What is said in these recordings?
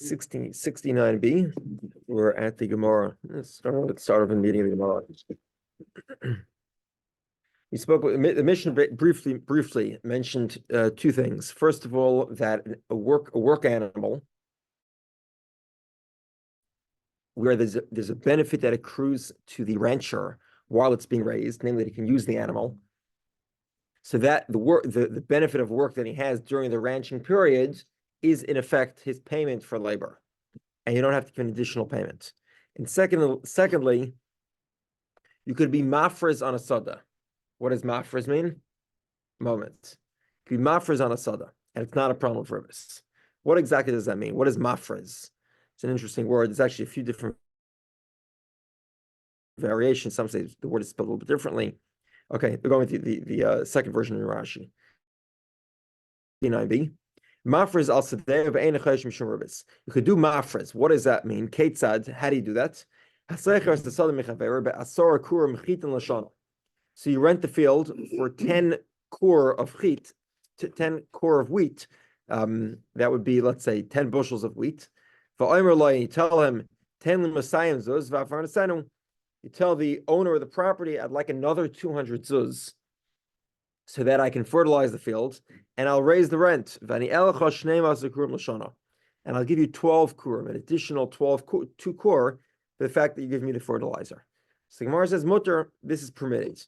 69b. We're at the Gemara. Let's start of a meeting of the Gemara. We spoke with the mission briefly mentioned two things. First of all, that a work animal where there's a benefit that accrues to the rancher while it's being raised, namely that he can use the animal. So that the benefit of work that he has during the ranching period is in effect his payment for labor, and you don't have to give an additional payment. And secondly, you could be mafrez on a sada. What does mafrez mean? Moment. You could be mafrez on a sada, and it's not a problem for us. What exactly does that mean? What is mafrez? It's an interesting word. There's actually a few different variations. Some say the word is spelled a little bit differently. Okay, we're going with the second version of Rashi. 9b. Mafrez al sadeh of ein chayish mishum ribis. You could do mafrez. What does that mean? Ketzad. How do you do that? So you rent the field for 10 kor of chit, 10 kor of wheat. That would be, let's say, 10 bushels of wheat. You tell him, you tell the owner of the property, I'd like another 200 zuz so that I can fertilize the field, and I'll raise the rent. And I'll give you 12 kurim, an additional 2 kor, for the fact that you give me the fertilizer. So Gemara says, mutter, this is permitted.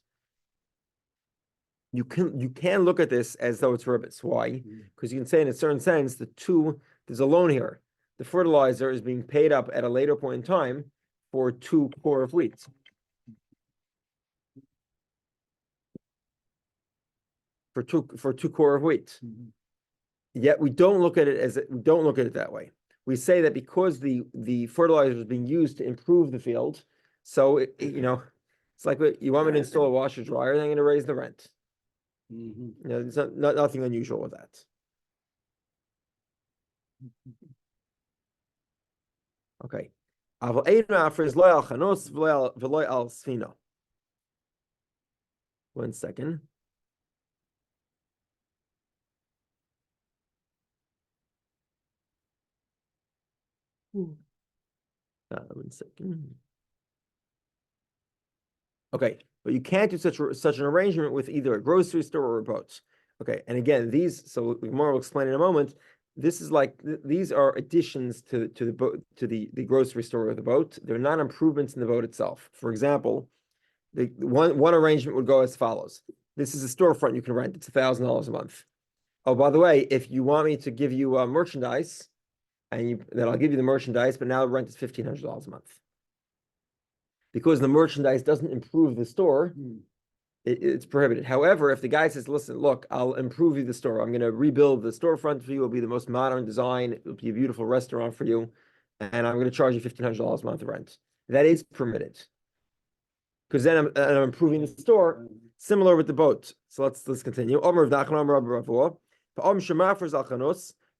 You can look at this as though it's ribbits. Why? Because you can say in a certain sense, there's a loan here. The fertilizer is being paid up at a later point in time for 2 kor of wheat. For two kor of wheat. Yet we don't look at it that way. We say that because the fertilizer is being used to improve the field, so it's like you want me to install a washer dryer, then I'm going to raise the rent. There's nothing unusual with that. Okay. 1 second. One second. Okay, but you can't do such an arrangement with either a grocery store or a boat. Okay, and again, so Gemara will explain in a moment. This is these are additions to the boat, to the grocery store or the boat. They're not improvements in the boat itself. For example, the one arrangement would go as follows. This is a storefront you can rent. It's $1,000 a month. Oh, by the way, if you want me to give you merchandise, then I'll give you the merchandise, but now the rent is $1,500 a month. Because the merchandise doesn't improve the store, it's prohibited. However, if the guy says, listen, look, I'll improve you the store. I'm going to rebuild the storefront for you. It'll be the most modern design. It'll be a beautiful restaurant for you. And I'm going to charge you $1,500 a month rent. That is permitted. Because then I'm improving the store, similar with the boat. So let's continue.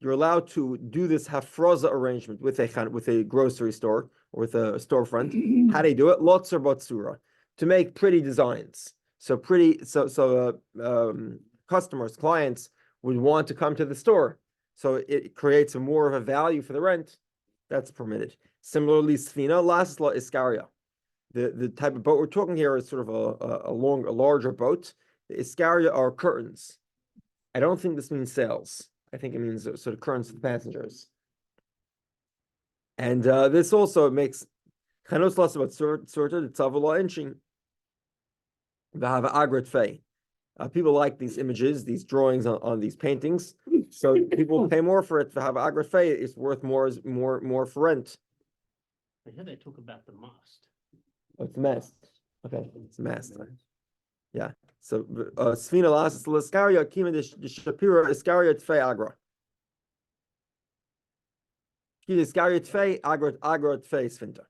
You're allowed to do this hafraza arrangement with a grocery store or with a storefront. How do you do it? Lotzer batsura, to make pretty designs. So customers, clients would want to come to the store. So it creates more of a value for the rent. That's permitted. Similarly, sfina lasla iskaria. The type of boat we're talking here is sort of a larger boat. The iskaria are curtains. I don't think this means sails. I think it means sort of curtains for the passengers. And this also makes chanos less about sorta the tzavala inching. People like these images, these drawings on these paintings. So people pay more for it. The agrafei is worth more for rent. I hear they talk about the mast. Oh, it's a mast. Okay, it's a mast. Yeah. So Sfina lasses l'skaria kima de shapira iskaria tfei agra. Kima iskaria tfei agra tfei sfinta.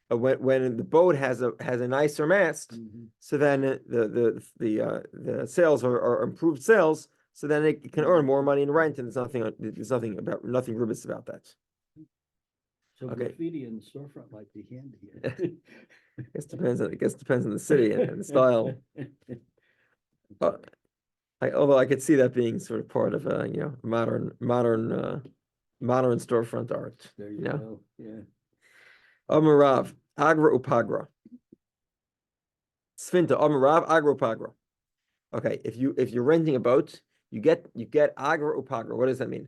When the boat has a nicer mast, so then the sales are improved sales, so then it can earn more money in rent, and there's nothing rubbish about that. So graffiti in the storefront might be handy. I guess depends on the city and the style. Although I could see that being sort of part of a modern modern storefront art. There you know? go, yeah. Amarav, agra upagra. Sfinta, amarav, agra upagra. Okay, if you're renting a boat, you get agra upagra. What does that mean?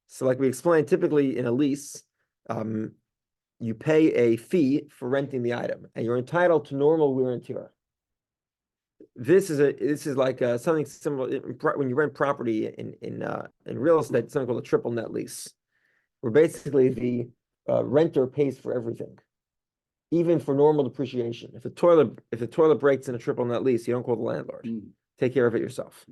So, like we explained, typically in a lease, you pay a fee for renting the item, and you're entitled to normal wear and tear. This is like something similar when you rent property in real estate. Something called a triple net lease, where basically the renter pays for everything, even for normal depreciation. If the toilet breaks in a triple net lease, you don't call the landlord. Take care of it yourself.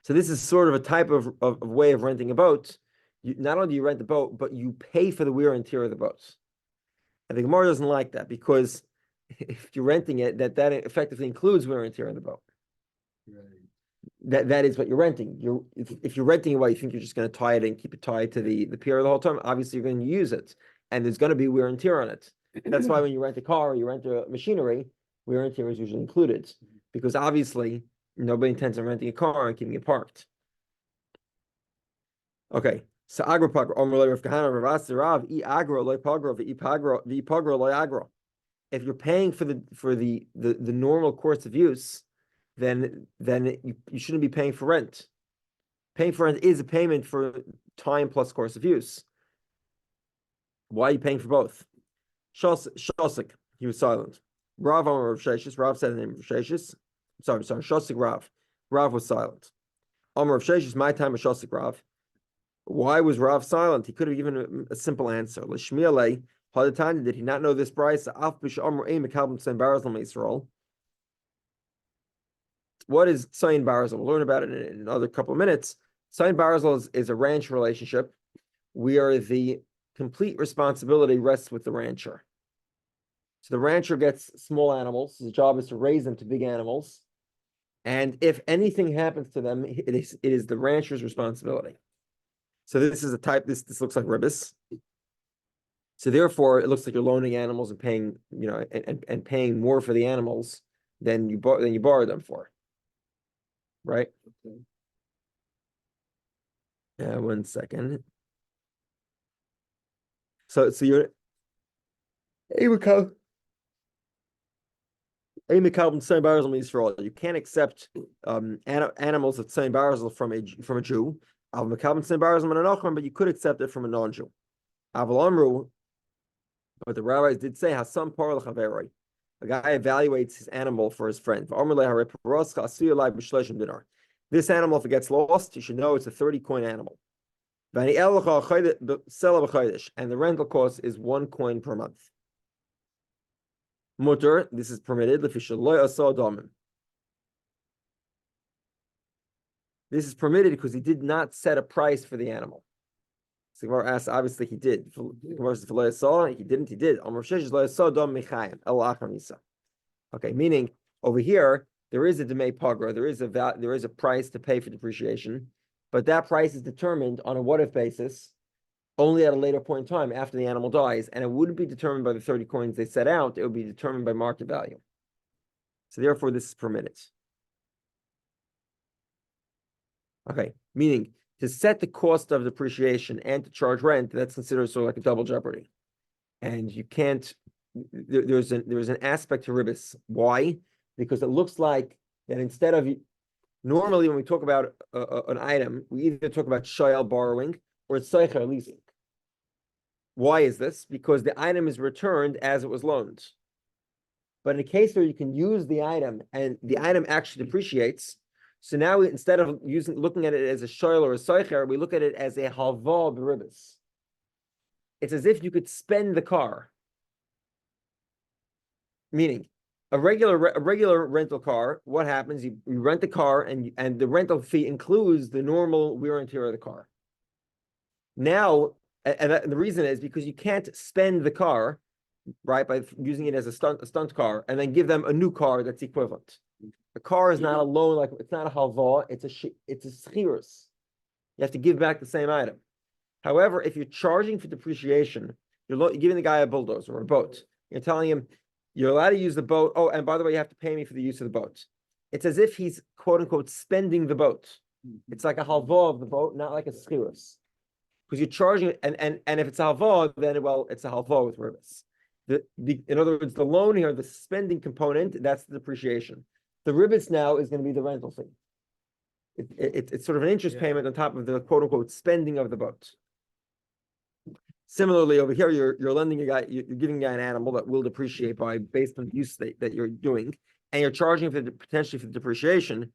So this is sort of a type of way of renting a boat. Not only do you rent the boat, but you pay for the wear and tear of the boat. And the Gemara doesn't like that, because if you're renting it, that effectively includes wear and tear of the boat. Right. That is what you're renting. If you're renting it, you think you're just going to tie it and keep it tied to the pier the whole time. Obviously, you're going to use it, and there's going to be wear and tear on it. That's why when you rent a car or you rent a machinery, wear and tear is usually included, because obviously nobody intends on renting a car and keeping it parked. Okay, so agra pagra, Rav Kahana, Rav Asi, Rav, I agra loy pagra, vi pagra loy agra. If you're paying for the normal course of use, then you shouldn't be paying for rent. Paying for rent is a payment for time plus course of use. Why are you paying for both? Shosik, he was silent. Rav Amar Rav Sheshis, Rav said the name of Sheshis. Sorry, Shosik Rav. Rav was silent. Amar Rav Sheshis, my time was Shosik Rav. Why was Rav silent? He could have given a simple answer. L'shmielei, Hadatani, did he not know this price? What is Sayin Barzal? We'll learn about it in another couple of minutes. Sayin Barzal is a ranch relationship where the complete responsibility rests with the rancher. So the rancher gets small animals. His job is to raise them to big animals. And if anything happens to them, it is the rancher's responsibility. So this is a type, this looks like ribbis. So therefore, it looks like you're loaning animals and paying, and paying more for the animals than you borrow them for. Right? Okay. 1 second. So you're you can't accept animals of Tzayin Barzal from a Jew. But you could accept it from a non-Jew. But the rabbis did say, Hasam par l'chaveroi. A guy evaluates his animal for his friend. This animal, if it gets lost, you should know it's a 30-coin animal. And the rental cost is 1 coin per month. Mutter, this is permitted. This is permitted because he did not set a price for the animal. So Gemara asks, obviously he did. Gemara says, he didn't, he did. Okay, meaning over here, there is a demei pagra, there is a price to pay for depreciation, but that price is determined on a what-if basis only at a later point in time after the animal dies, and it wouldn't be determined by the 30 coins they set out, it would be determined by market value. So therefore, this is permitted. Okay, meaning to set the cost of depreciation and to charge rent, that's considered sort of like a double jeopardy. And you can't, there's an aspect to ribbis. Why? Because it looks like that instead of, normally when we talk about an item, we either talk about shayal borrowing or tzeicher leasing. Why is this? Because the item is returned as it was loaned. But in a case where you can use the item and the item actually depreciates, so now instead of looking at it as a shayal or a tzeicher, we look at it as a halva b'ribbis. It's as if you could spend the car. Meaning, a regular rental car, what happens? You rent the car and the rental fee includes the normal wear and tear of the car. Now, the reason is because you can't spend the car, right, by using it as a stunt car and then give them a new car that's equivalent. A car is not a loan, like it's not a halva, it's a schirus. You have to give back the same item. However, if you're charging for depreciation, you're giving the guy a bulldozer or a boat. You're telling him, you're allowed to use the boat. Oh, and by the way, you have to pay me for the use of the boat. It's as if he's, quote unquote, spending the boat. It's like a halva of the boat, not like a schirus. because you're charging it, and if it's a halva, then it's a halva with ribis. In other words, the loan here, the spending component, that's the depreciation. The ribis now is going to be the rental fee. It's sort of an interest payment on top of the quote unquote spending of the boat. Similarly, over here, you're lending a guy, you're giving a guy an animal that will depreciate based on the use that you're doing, and you're charging potentially for the depreciation.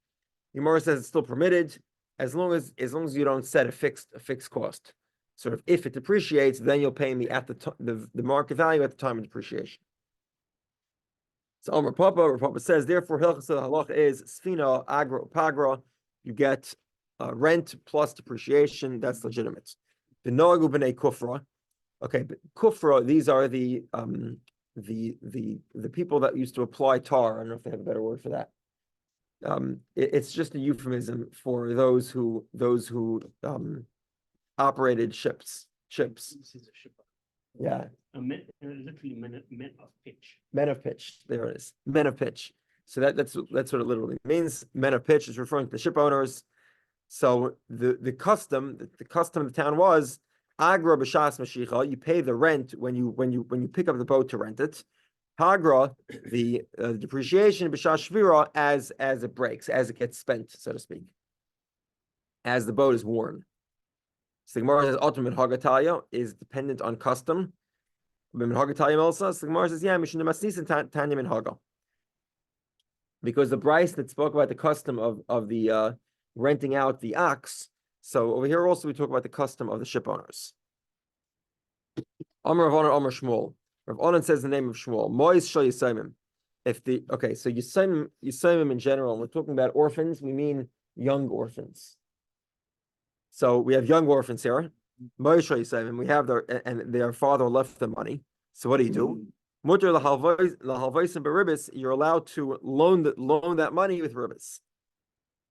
Gemara says it's still permitted as long as you don't set a fixed cost. Sort of if it depreciates, then you'll pay me at the market value at the time of depreciation. So Rav Papa says, therefore, Hilchos Halacha is Sfina Agra Pagra. You get rent plus depreciation. That's legitimate. The Noagu B'nei Kufra. Okay, but Kufra. These are the people that used to apply tar. I don't know if they have a better word for that. It's just a euphemism for those who operated ships. This is a ship. Yeah. Literally men of pitch. Men of pitch. There it is. Men of pitch. So that's what it literally means. Men of pitch is referring to the ship owners. So the custom of the town was agra b'shas mashicha. You pay the rent when you pick up the boat to rent it. Hagra, the depreciation b'shas shvira as it breaks, as it gets spent, so to speak, as the boat is worn. So the Gemara says ultimate hagataya is dependent on custom. Hagataya also. So the Gemara says tanya min haga. Because the Bryce that spoke about the custom of the renting out the ox. So over here also we talk about the custom of the ship owners. Amar Rav Onan, Amar Shmuel. Rav Onan says the name of Shmuel. Mois shal Yisaimim. So Yisaimim in general, when we're talking about orphans, we mean young orphans. So we have young orphans here. Mois shal Yisaimim. We have their father left the money. So what do? Mutter lahalvaisim beribis. You're allowed to loan that money with ribis.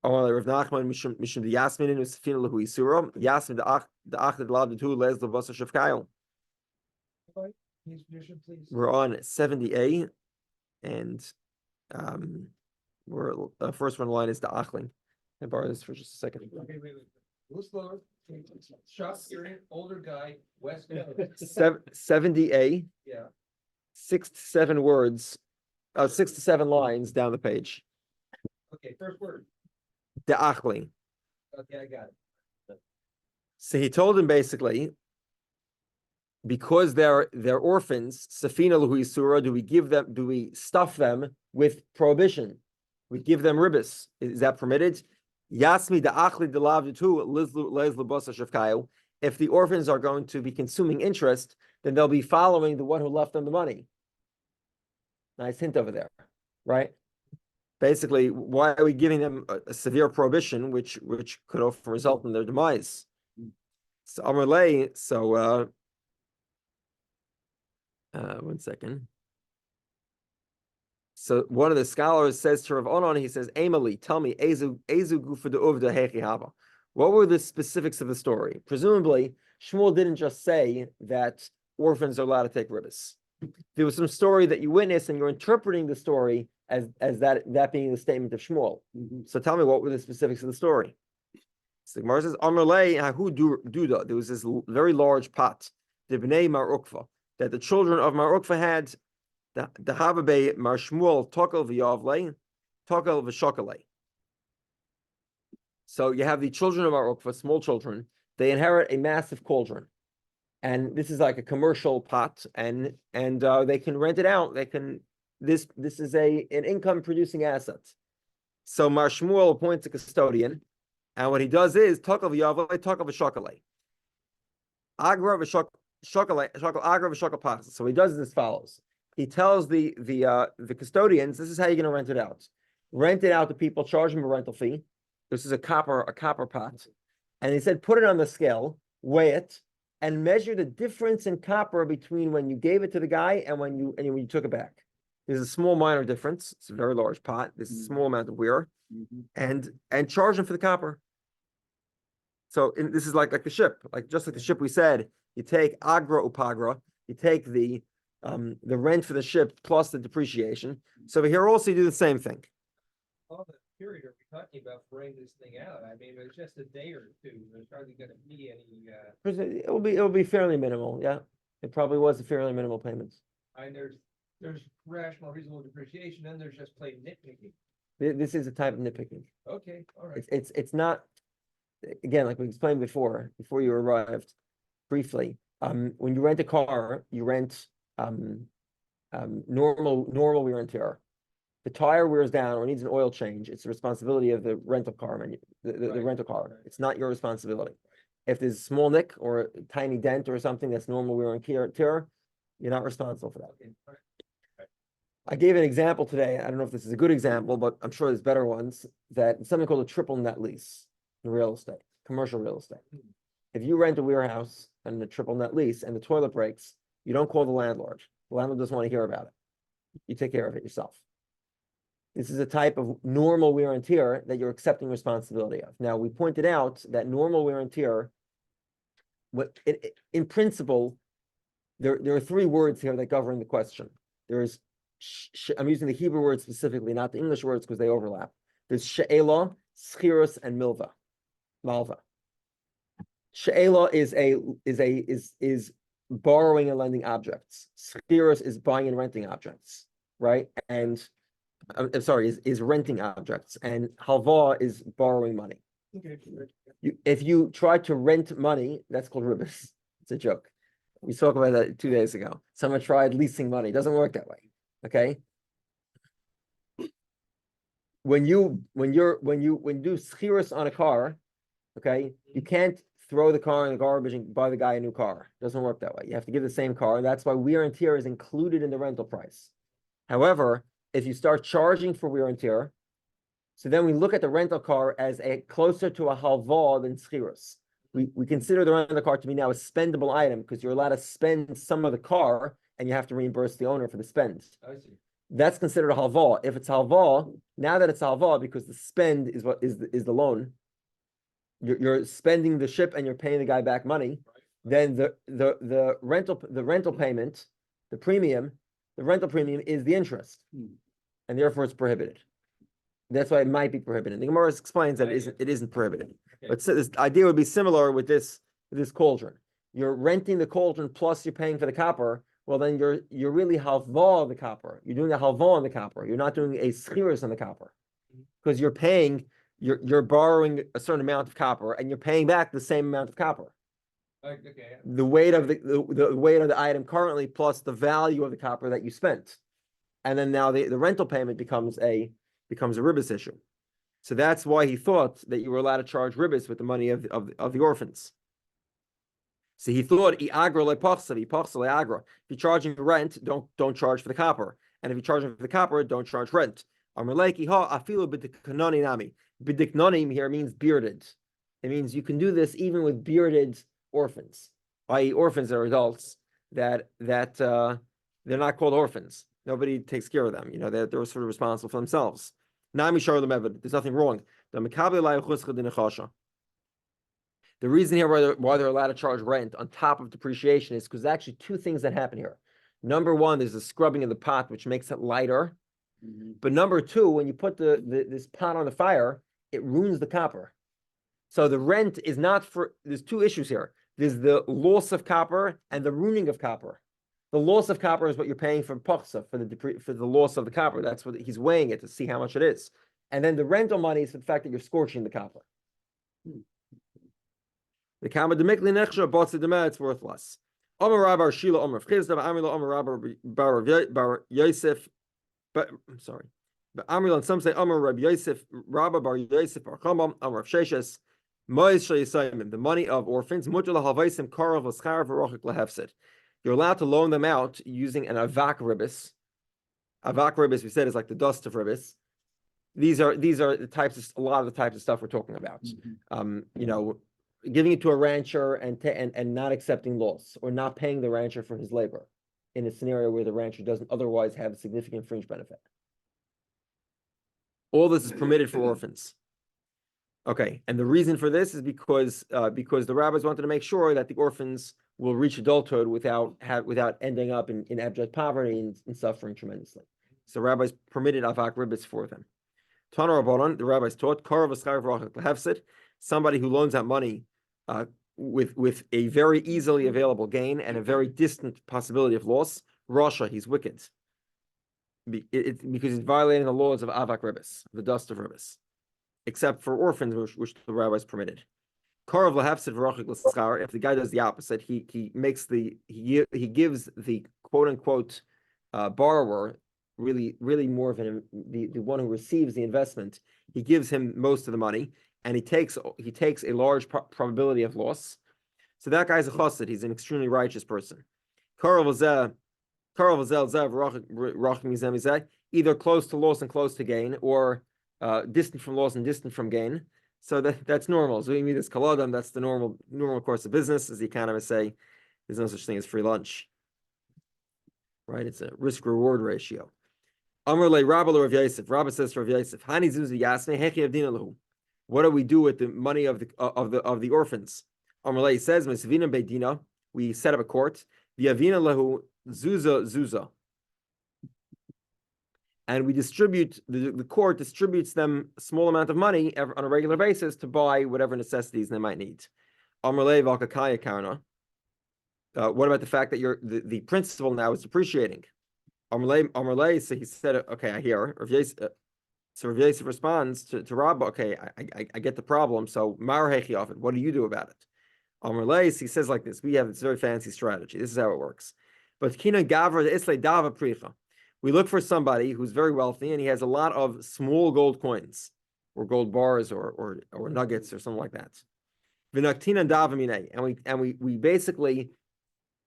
Rav Nachman mishum the Yasmin usfin lahu isura. Yasmin the achad lav the two les levasa shafkayo. We're on 70a, and we're first one line is the achling. Can I borrow this for just a second? Okay, wait. Who's lower? Shop hearing, older guy, West Coast. 70a. Yeah. 6 to 7 words, 6 to 7 lines down the page. Okay, first word. The achling. Okay, I got it. So he told him basically, because they're orphans, safina lahu isura, do we stuff them with prohibition? We give them ribis. Is that permitted? Yasmi the achli the lavditu lezlu bosa shafkayu. If the orphans are going to be consuming interest, then they'll be following the one who left them the money. Nice hint over there, right? Basically, why are we giving them a severe prohibition, which could often result in their demise? So Amarlei, one second. So one of the scholars says to Rav Onan, he says, Emily, tell me, Ezu gufa de uvda hechi hava. What were the specifics of the story? Presumably, Shmuel didn't just say that orphans are allowed to take ribis. There was some story that you witnessed, and you're interpreting the story as that being the statement of Shmuel. So tell me, what were the specifics of the story? So the Gemara says, Amarlei hahu duda. There was this very large pot, the bnei Mar Ukva, that the children of Mar Ukva had. The Havabe Mar Shmuel Tokel v'Yavle, Tokel v'Shokale. So you have the children of Mar Ukva, small children. They inherit a massive cauldron, and this is like a commercial pot, and they can rent it out. They can. This is an income producing asset. So Mar Shmuel appoints a custodian, and what he does is Tokel v'Yavle, Tokel v'Shokale. Agra v'Shokale, Agra v'Shokal Pachas. So he does it as follows. He tells the custodians, this is how you're going to rent it out. Rent it out to people, charge them a rental fee. This is a copper pot. And he said, put it on the scale, weigh it, and measure the difference in copper between when you gave it to the guy and when you took it back. There's a small minor difference. It's a very large pot. There's a small amount of wear. And charge them for the copper. So this is like the ship. Just like the ship we said, you take agra upagra, you take the rent for the ship plus the depreciation. So over here also you do the same thing. Oh, period are we talking about for writing this thing out? I mean, it's just a day or two. There's hardly gonna be any, It will be fairly minimal, yeah. It probably was a fairly minimal payments. there's rational, reasonable depreciation, and there's just plain nitpicking. This is a type of nitpicking. Okay, all right. It's not, again, like we explained before you arrived, briefly. When you rent a car, you rent normal wear and tear. The tire wears down or needs an oil change, it's the responsibility of the rental car the Right. rental car. It's not your responsibility. If there's a small nick or a tiny dent or something that's normal wear and tear, you're not responsible for that. Okay, all right. I gave an example today. I don't know if this is a good example, but I'm sure there's better ones. That something called a triple net lease in real estate, commercial real estate. If you rent a warehouse and a triple net lease and the toilet breaks, you don't call the landlord. The landlord doesn't want to hear about it. You take care of it yourself. This is a type of normal wear and tear that you're accepting responsibility of. Now, we pointed out that normal wear and tear, in principle, there are three words here that govern the question. There is, I'm using the Hebrew word specifically, not the English words because they overlap. There's she'ela, schirus, and malva. She'ela is borrowing and lending objects. Schirus is buying and renting objects, right? And I'm sorry, is renting objects, and halva is borrowing money. Okay. If you try to rent money, that's called ribis. It's a joke. We spoke about that 2 days ago. Someone tried leasing money. It doesn't work that way. Okay. When you do schirus on a car, okay, you can't throw the car in the garbage and buy the guy a new car. It doesn't work that way. You have to give the same car. That's why wear and tear is included in the rental price. However, if you start charging for wear and tear, so then we look at the rental car as closer to a halva than schirus. We consider the rental car to be now a spendable item because you're allowed to spend some of the car and you have to reimburse the owner for the spend. I see. That's considered a halva. If it's halva, now that it's halva, because the spend is what is the loan, you're spending the ship and you're paying the guy back money. Then the rental payment, the rental premium is the interest, and therefore it's prohibited. That's why it might be prohibited. The Gemara explains that it isn't prohibited. Okay. But so this idea would be similar with this cauldron. You're renting the cauldron plus you're paying for the copper. Well, then you're really halva the copper. You're doing a halva on the copper. You're not doing a schirus on the copper, because you're borrowing a certain amount of copper and you're paying back the same amount of copper. Okay. The weight of the weight of the item currently plus the value of the copper that you spent, and then now the rental payment becomes a ribis issue. So that's why he thought that you were allowed to charge ribis with the money of the orphans. So he thought agra agra. If you're charging rent, don't charge for the copper, and if you're charging for the copper, don't charge rent. Bidiknonim here means bearded. It means you can do this even with bearded orphans, i.e., orphans are adults that they're not called orphans. Nobody takes care of them. You know, they're sort of responsible for themselves. There's nothing wrong. The reason here why they're allowed to charge rent on top of depreciation is because there's actually two things that happen here. Number one, there's the scrubbing of the pot, which makes it lighter. But number two, when you put this pot on the fire, it ruins the copper. So the rent is not there's two issues here. There's the loss of copper and the ruining of copper. The loss of copper is what you're paying for pachsa, for the loss of the copper. That's what he's weighing it to see how much it is. And then the rental money is for the fact that you're scorching the copper. The Kamma demikli nechsha botzi dema, it's worth less. Omer Rabbi Shila Omer Chizda, Amrila Omer Rabbi Bar Yosef. But I'm sorry. But Amrila, some say Omer Rabbi Yosef, Rabbi Bar Yosef Bar Kamma, Omer of Sheshes, Mois Shayisayim, the money of orphans, Mutul Havaisim Karav Laschar V'Rochik Lahefset. You're allowed to loan them out using an avak ribis. Avak ribis, we said, is like the dust of ribis. These are the types of, a lot of the types of stuff we're talking about. You know, giving it to a rancher and not accepting loss, or not paying the rancher for his labor in a scenario where the rancher doesn't otherwise have a significant fringe benefit. All this is permitted for orphans. Okay, and the reason for this is because the rabbis wanted to make sure that the orphans will reach adulthood without ending up in abject poverty and suffering tremendously. So rabbis permitted avak ribis for them. Tana Rabbanon, the rabbis taught, somebody who loans out money with a very easily available gain and a very distant possibility of loss, Rasha, he's wicked. Because he's violating the laws of Avak Ribbis, the dust of Ribbis, except for orphans, which the rabbis permitted. Karav lahafsid v'rachik l'schar. If the guy does the opposite, he gives the quote unquote borrower, really more of the one who receives the investment. He gives him most of the money, and he takes a large probability of loss. So that guy's a chassid. He's an extremely righteous person. Either close to loss and close to gain, or distant from loss and distant from gain. So that's normal. So this kaladam, that's the normal course of business, as the economists say. There's no such thing as free lunch, right? It's a risk-reward ratio. Amr le Rabbi Rav Yosef. Rabbi says to Rav Yosef, "Hani zuzi yasme hechi avdina lahu." What do we do with the money of the orphans? Amr le, he says, "Mesivina beidina." We set up a court. V'yavina lahu zuza. And we distribute, the court distributes them a small amount of money on a regular basis to buy whatever necessities they might need. What about the fact that the principal now is depreciating? So he said, okay, I hear. So Rav Yosef responds to Rabba, okay, I get the problem. So Marhechi of it. What do you do about it? He says like this, we have this very fancy strategy. This is how it works. But Kina Gavra Isle Dava Pricha. We look for somebody who's very wealthy and he has a lot of small gold coins or gold bars or nuggets or something like that. And we basically,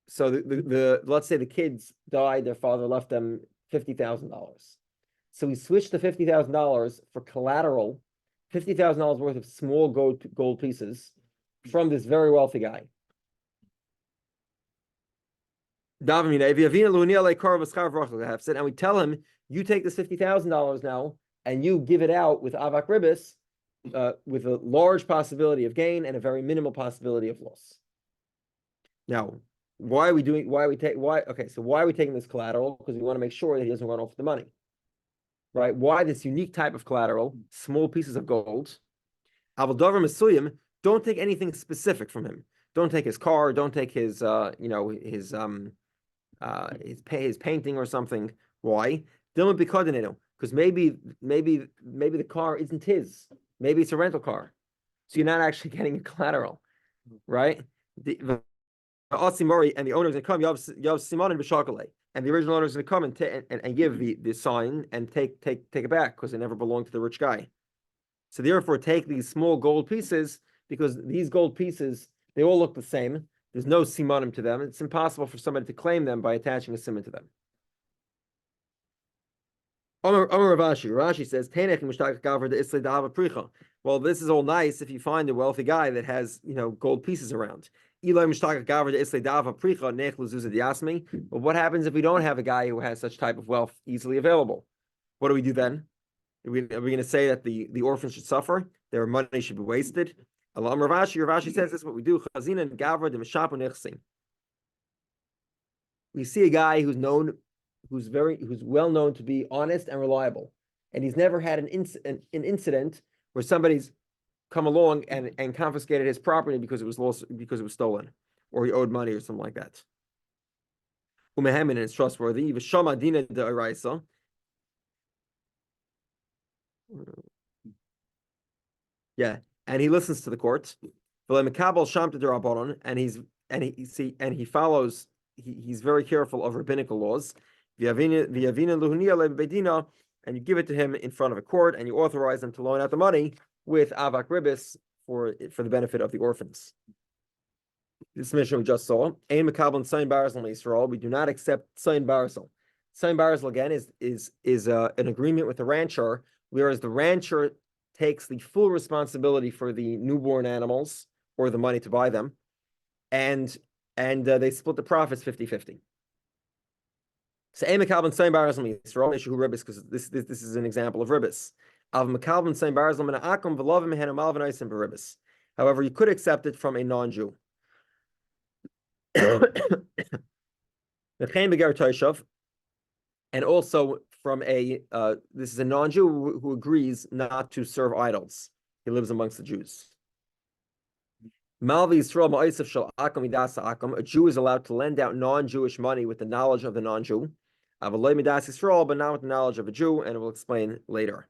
so the let's say the kids died, their father left them $50,000. So we switched the $50,000 for collateral, $50,000 worth of small gold pieces from this very wealthy guy. And we tell him, you take this $50,000 now and you give it out with avak ribis, with a large possibility of gain and a very minimal possibility of loss. Now, why are we taking this collateral? Because we want to make sure that he doesn't run off with the money. Right? Why this unique type of collateral, small pieces of gold? Don't take anything specific from him. Don't take his car, don't take his his painting or something. Why? Because maybe the car isn't his. Maybe it's a rental car, so you're not actually getting a collateral, right? The Osimori and the owner is going to come. Yav Simon and B'Shakale, and the original owner is going to come and give the sign and take it back because it never belonged to the rich guy. So therefore, take these small gold pieces, because these gold pieces, they all look the same. There's no simanim to them. It's impossible for somebody to claim them by attaching a siman to them. Rashi says, well, this is all nice if you find a wealthy guy that has, gold pieces around. But what happens if we don't have a guy who has such type of wealth easily available? What do we do then? Are we going to say that the orphans should suffer? Their money should be wasted? Rashi says this is what we do. We see a guy who's well known to be honest and reliable, and he's never had an incident where somebody's come along and confiscated his property because it was lost, because it was stolen, or he owed money or something like that. And it's trustworthy. Yeah. And he listens to the court, and he follows. He's very careful of rabbinical laws. And you give it to him in front of a court, and you authorize them to loan out the money with avak ribis for the benefit of the orphans. This mission we just saw. We do not accept sayin barisal. Sayin barisal again is an agreement with the rancher, whereas the rancher takes the full responsibility for the newborn animals or the money to buy them, and they split the profits 50-50. So because this is an example of ribis. However, you could accept it from a non-Jew. And also from a this is a non-Jew who agrees not to serve idols. He lives amongst the Jews. Malvi Yisrael ma'asef shel akam midas akam. A Jew is allowed to lend out non-Jewish money with the knowledge of the non-Jew. Avalei midas Yisrael, but not with the knowledge of a Jew, and we'll explain later.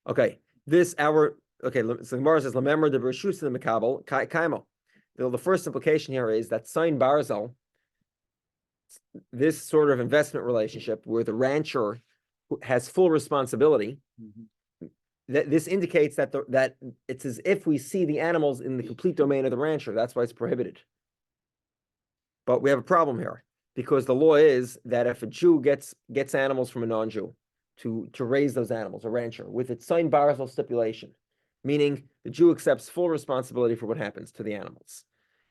Okay, so the Gemara says Lamemra de Bereshus in the Mekabel Kaimo. The first implication here is that Sain Barzel, this sort of investment relationship where the rancher has full responsibility, that this indicates that that it's as if we see the animals in the complete domain of the rancher. That's why it's prohibited. But we have a problem here because the law is that if a Jew gets animals from a non-Jew to raise those animals, a rancher, with its Sain Barzel stipulation, meaning the Jew accepts full responsibility for what happens to the animals.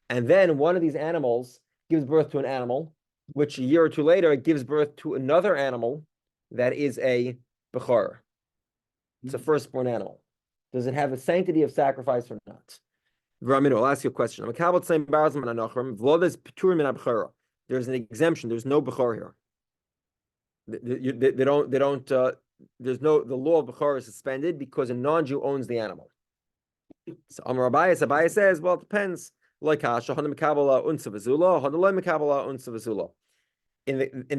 And then one of these animals gives birth to an animal, which a year or two later gives birth to another animal that is a bechor. It's a firstborn animal. Does it have the sanctity of sacrifice or not? I'll ask you a question. There's an exemption. There's no bechor here. They don't. There's no. The law of bechor is suspended because a non-Jew owns the animal. So Amar Abaye says, well, it depends. In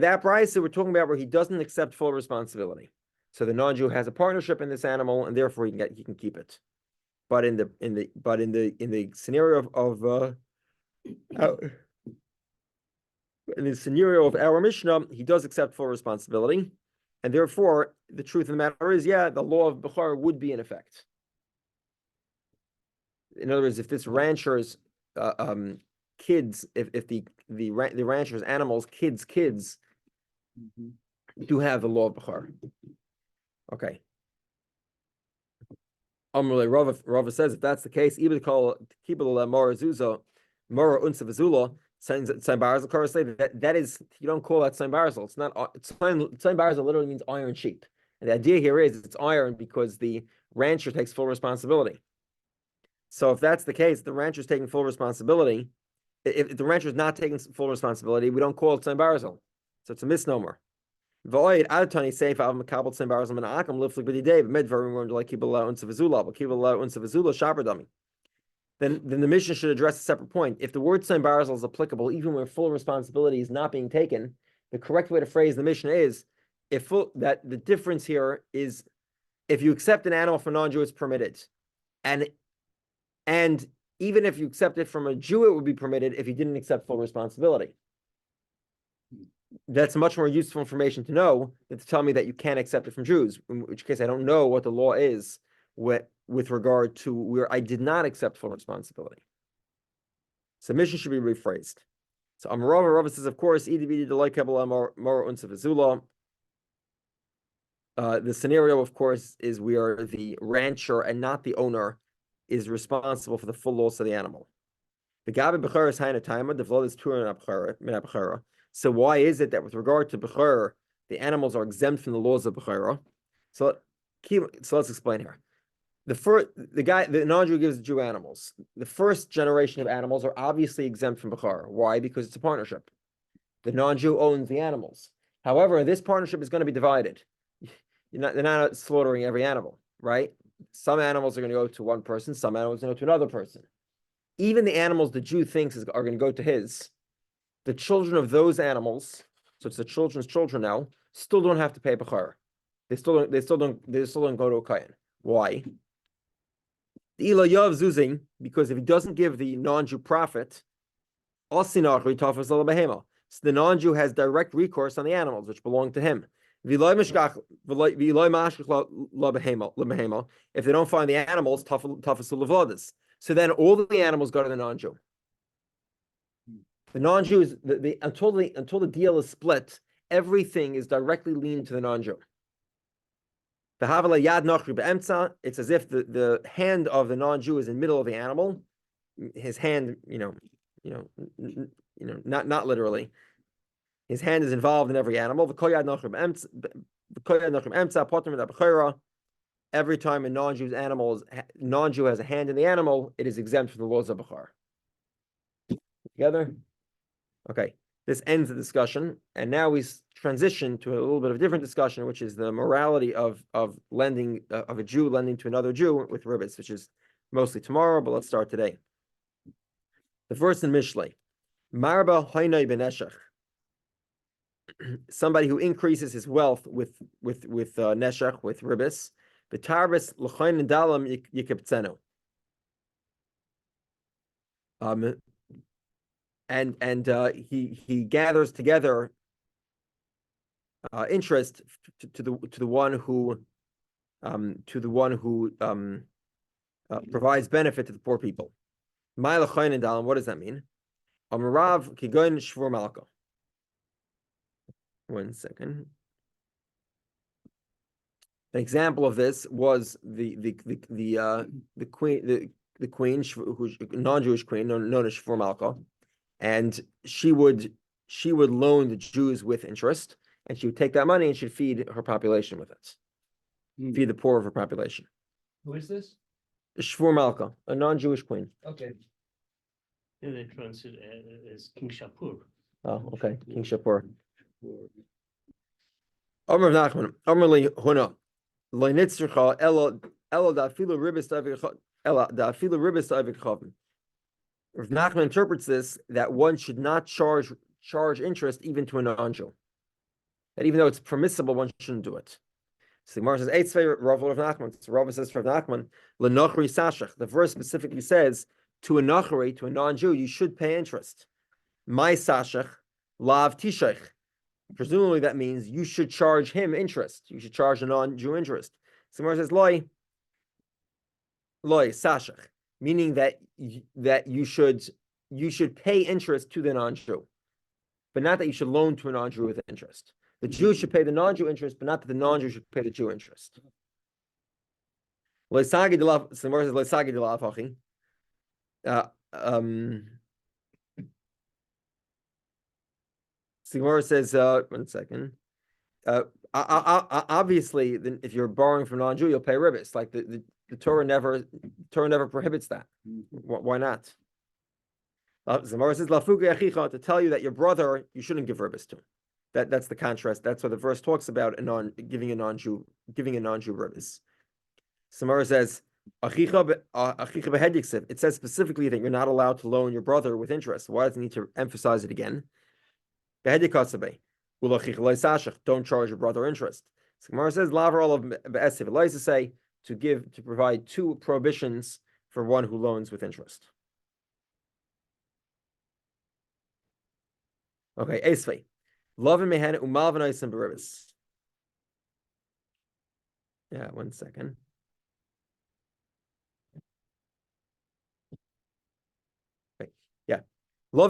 that price, we're talking about where he doesn't accept full responsibility. So the non-Jew has a partnership in this animal, and therefore he can keep it. But in the scenario of our Mishnah, he does accept full responsibility, and therefore the truth of the matter is, the law of bechor would be in effect. In other words, if this rancher's kids, if the rancher's animals' kids do have the law of bechor. Okay. Rava says if that's the case, even call kibul mora zuza, mora unsa v'zula, Sain Barzel say that is, you don't call that Sain Barzel. It's not. Sain Barzel literally means iron sheep, and the idea here is it's iron because the rancher takes full responsibility. So if that's the case, the rancher is taking full responsibility. If the rancher is not taking full responsibility, we don't call it Sain Barzel. So it's a misnomer. Then the Mishnah should address a separate point. If the word Sain Barzel is applicable, even where full responsibility is not being taken, the correct way to phrase the Mishnah is that the difference here is if you accept an animal from non-Jew, it's permitted, and even if you accept it from a Jew, it would be permitted if he didn't accept full responsibility. That's much more useful information to know than to tell me that you can't accept it from Jews, in which case I don't know what the law is with regard to where I did not accept full responsibility. Submission should be rephrased. So Rava says, of course, the scenario, of course, is where the rancher and not the owner is responsible for the full loss of the animal. So why is it that with regard to bechor, the animals are exempt from the laws of bechor? So let's explain here. The non-Jew gives the Jew animals. The first generation of animals are obviously exempt from bechor. Why? Because it's a partnership. The non-Jew owns the animals. However, this partnership is going to be divided. They're not slaughtering every animal, right? Some animals are going to go to one person, some animals are going to go to another person. Even the animals the Jew thinks are going to go to his, the children of those animals, so it's the children's children now, still don't have to pay bechor. They still don't go to a kohen. Why? Because if he doesn't give the non-Jew profit, so the non-Jew has direct recourse on the animals which belong to him. If they don't find the animals, so then all the animals go to the non-Jew. The non-Jew is until the deal is split, everything is directly leaned to the non-Jew. It's as if the hand of the non-Jew is in the middle of the animal. His hand, not literally. His hand is involved in every animal. Every time a non-Jew has a hand in the animal, it is exempt from the laws of bechor. Together? Okay. this ends the discussion, and now we transition to a little bit of a different discussion, which is the morality of lending of a Jew lending to another Jew with ribbis, which is mostly tomorrow, but let's start today. The first in Mishlei, Marba Hainai Beneshach. Somebody who increases his wealth with neshach, with ribbis, B'tarbis l'chayin dalam yikiptzenu. And he gathers together interest to the one who provides benefit to the poor people. What does that mean? Amarav kigoin shvur malka. 1 second. An example of this was the queen, who's a non-Jewish queen, known as Shvur Malka, and she would loan the Jews with interest, and she would take that money and she'd feed her population with it, feed the poor of her population. Who is this? Shvur Malka, a non-Jewish queen. Okay. And they translate as King Shapur. Oh, okay, King Shapur. Amr Nachman, Amr li Huna, lo nitzricha ela da'afilu ribis da'avik chavim. Rav Nachman interprets this that one should not charge interest even to a non-Jew. That even though it's permissible, one shouldn't do it. So the Gemara says, Eitzvei Rav Nachman. So Rav says for Rav Nachman, L'nochri sashach. The verse specifically says to a nochri, to a non-Jew, you should pay interest. My sashach, lav tishach. Presumably that means you should charge him interest. You should charge a non-Jew interest. So the Gemara says, loy sashach, meaning that you should pay interest to the non-Jew, but not that you should loan to a non-Jew with interest. The Jew should pay the non-Jew interest, but not that the non-Jew should pay the Jew interest. So the Gemara says, 1 second. Obviously, if you're borrowing from a non-Jew, you'll pay ribbis. Like the Torah never prohibits that. Why not? The Gemara says, to tell you that your brother, you shouldn't give ribbis to. That's the contrast. That's what the verse talks about giving a non-Jew ribbis. Gemara says, it says specifically that you're not allowed to loan your brother with interest. Why does it need to emphasize it again? Don't charge your brother interest. So Gemara says, it to say to provide two prohibitions for one who loans with interest. Okay, Esvei. Yeah, 1 second. Okay, yeah. You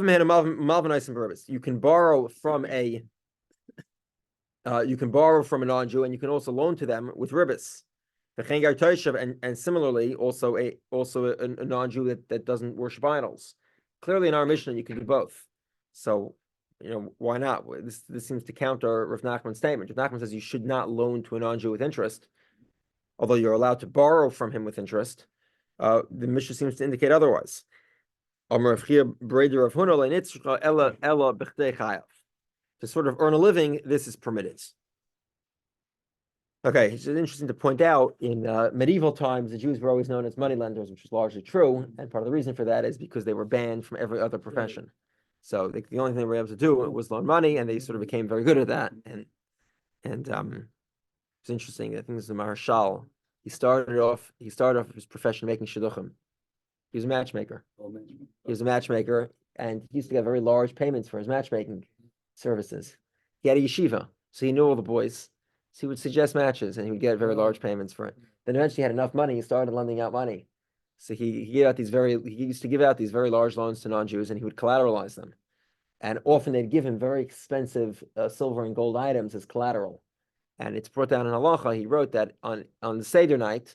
can borrow from a non-Jew, and you can also loan to them with ribbis. And similarly, also a non-Jew that doesn't worship idols. Clearly, in our Mishnah, you can do both. So, why not? This seems to counter Rav Nachman's statement. Rav Nachman says you should not loan to a non-Jew with interest, although you're allowed to borrow from him with interest. The Mishnah seems to indicate otherwise. To sort of earn a living, this is permitted. Okay, it's interesting to point out, in medieval times, the Jews were always known as moneylenders, which is largely true, and part of the reason for that is because they were banned from every other profession. So the only thing they were able to do was loan money, and they sort of became very good at that. And it's interesting. I think this is the Maharshal. He started off his profession making shidduchim. He was a matchmaker. And he used to get very large payments for his matchmaking services. He had a yeshiva, so he knew all the boys. So he would suggest matches, and he would get very large payments for it. Then eventually he had enough money, he started lending out money. So he used to give out these very large loans to non-Jews, and he would collateralize them. And often they'd give him very expensive silver and gold items as collateral. And it's brought down in halacha. He wrote that on the Seder night,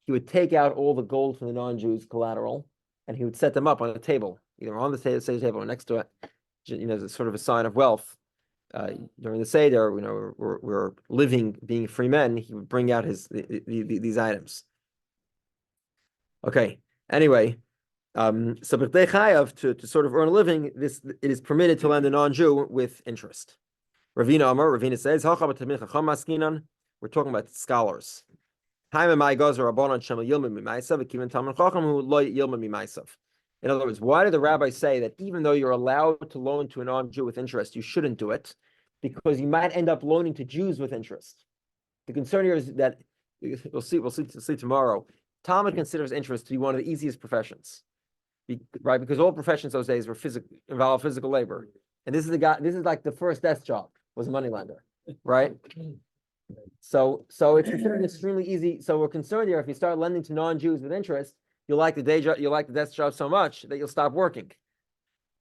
he would take out all the gold from the non-Jews' collateral, and he would set them up on a table, either on the Seder table or next to it, as sort of a sign of wealth. During the Seder, we're living, being free men. He would bring out these items. Okay. Anyway, So b'chtei chayav, to sort of earn a living, it is permitted to lend a non-Jew with interest. Ravina says, we're talking about scholars. In other words, why did the rabbi say that even though you're allowed to loan to a non-Jew with interest, you shouldn't do it? Because you might end up loaning to Jews with interest. The concern here is that we'll see tomorrow. Talmud considers interest to be one of the easiest professions, right? Because all professions those days were involve physical labor, and this is like the first desk job was a moneylender, right? So it's considered extremely easy. So we're concerned here if you start lending to non-Jews with interest, you'll like the day job, you'll like the desk job so much that you'll stop working,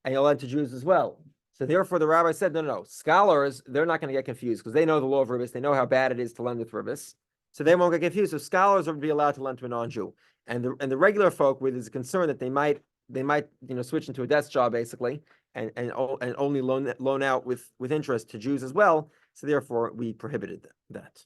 and you'll lend to Jews as well. So therefore, the rabbi said, no. Scholars, they're not going to get confused because they know the law of ribbis. They know how bad it is to lend with ribbis, so they won't get confused. So scholars will be allowed to lend to a non-Jew, and the regular folk with is concerned that they might switch into a desk job basically, and only loan out with interest to Jews as well. So therefore, we prohibited that.